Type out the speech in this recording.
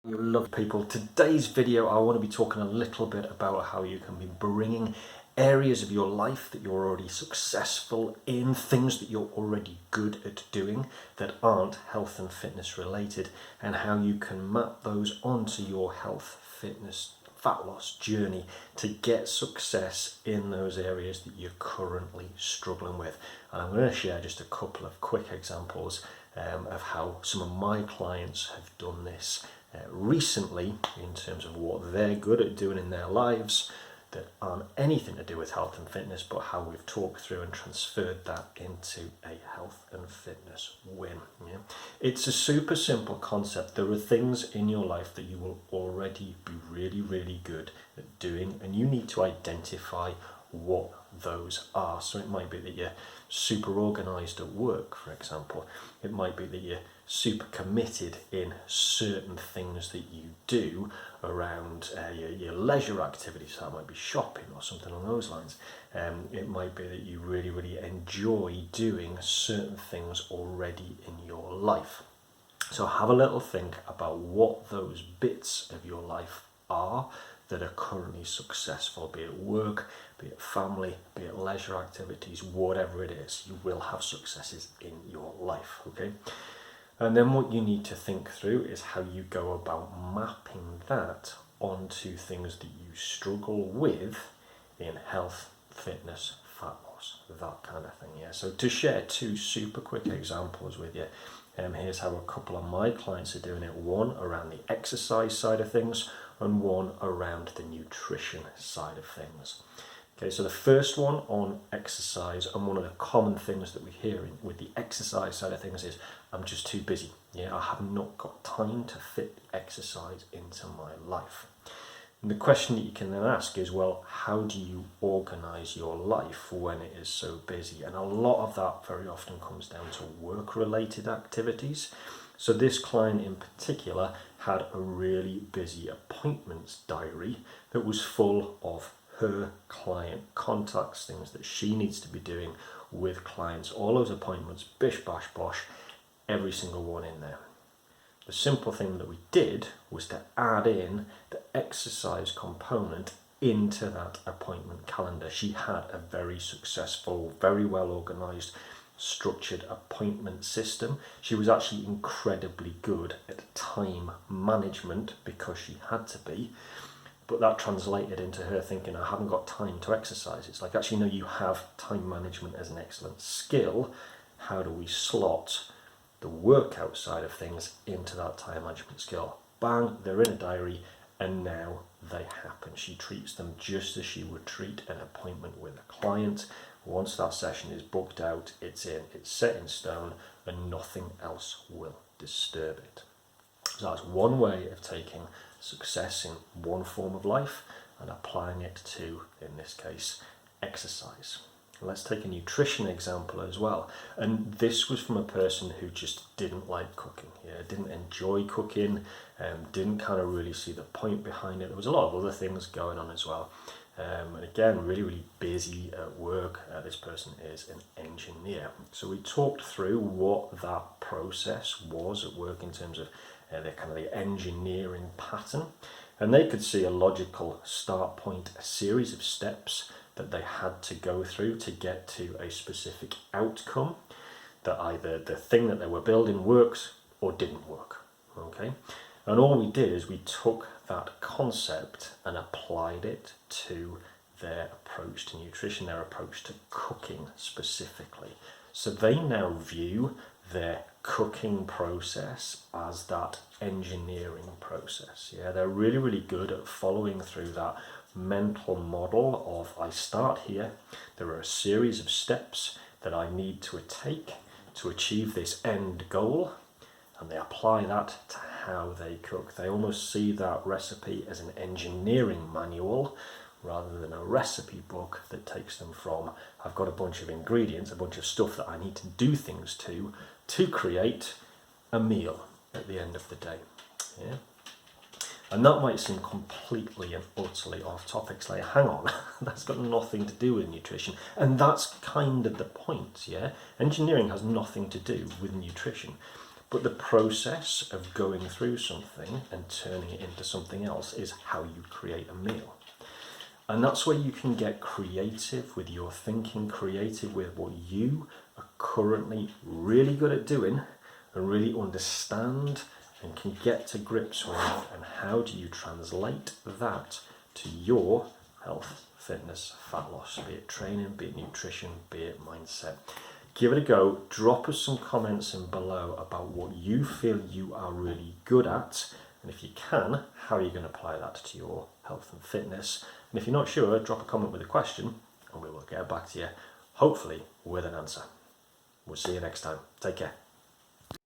You love people. Today's video I want to be talking a little bit about how you can be bringing areas of your life that you're already successful in, things that you're already good at doing that aren't health and fitness related, and how you can map those onto your health, fitness, fat loss journey to get success in those areas that you're currently struggling with. And I'm going to share just a couple of quick examples of how some of my clients have done this recently in terms of what they're good at doing in their lives that aren't anything to do with health and fitness, but how we've talked through and transferred that into a health and fitness win. Yeah? It's a super simple concept. There are things in your life that you will already be really good at doing, and you need to identify what those are. So it might be that you're super organized at work, for example. It might be that you're super committed in certain things that you do around your leisure activities. So that might be shopping or something along those lines. It might be that you really enjoy doing certain things already in your life. So have a little think about what those bits of your life are that are currently successful, be it work, be it family, be it leisure activities, whatever it is, you will have successes in your life, okay? And then what you need to think through is how you go about mapping that onto things that you struggle with in health, fitness, fat loss, that kind of thing, yeah? So to share two super quick examples with you, here's how a couple of my clients are doing it. One around the exercise side of things and one around the nutrition side of things. Okay, so the first one on exercise, and one of the common things that we hear with the exercise side of things is, I'm just too busy. Yeah, I have not got time to fit exercise into my life. And the question that you can then ask is, well, how do you organize your life when it is so busy? And a lot of that very often comes down to work-related activities. So this client in particular had a really busy appointments diary that was full of her client contacts, things that she needs to be doing with clients, all those appointments, bish bash bosh, every single one in there. The simple thing that we did was to add in the exercise component into that appointment calendar. She had a very successful, very well organized, structured appointment system. She was actually incredibly good at time management because she had to be. But that translated into her thinking, I haven't got time to exercise. It's like, actually, no, you have time management as an excellent skill. How do we slot the workout side of things into that time management skill? Bang, they're in a diary, and now they happen. She treats them just as she would treat an appointment with a client. Once that session is booked out, it's set in stone, and nothing else will disturb it. So that's one way of taking success in one form of life and applying it to, in this case, exercise. Let's take a nutrition example as well. And this was from a person who just didn't like cooking, didn't enjoy cooking, didn't kind of really see the point behind it. There was a lot of other things going on as well. And again, really really at work. This person is an engineer. So we talked through what that process was at work in terms of the engineering pattern, and they could see a logical start point, a series of steps that they had to go through to get to a specific outcome, that either the thing that they were building works or didn't work, okay? And all we did is we took that concept and applied it to their approach to nutrition, their approach to cooking specifically. So they now view their cooking process as that engineering process. Yeah, they're really good at following through that mental model of, I start here, there are a series of steps that I need to take to achieve this end goal, and they apply that to how they cook. They almost see that recipe as an engineering manual rather than a recipe book that takes them from, I've got a bunch of ingredients, a bunch of stuff that I need to do things to create a meal at the end of the day. Yeah. And that might seem completely and utterly off topic. It's like, hang on, that's got nothing to do with nutrition. And that's kind of the point, yeah? Engineering has nothing to do with nutrition. But the process of going through something and turning it into something else is how you create a meal. And that's where you can get creative with your thinking, creative with what you are currently really good at doing and really understand and can get to grips with, and how do you translate that to your health, fitness, fat loss, be it training, be it nutrition, be it mindset. Give it a go. Drop us some comments in below about what you feel you are really good at, and if you can, how are you going to apply that to your health and fitness. And if you're not sure, drop a comment with a question and we will get back to you, hopefully with an answer. We'll see you next time. Take care.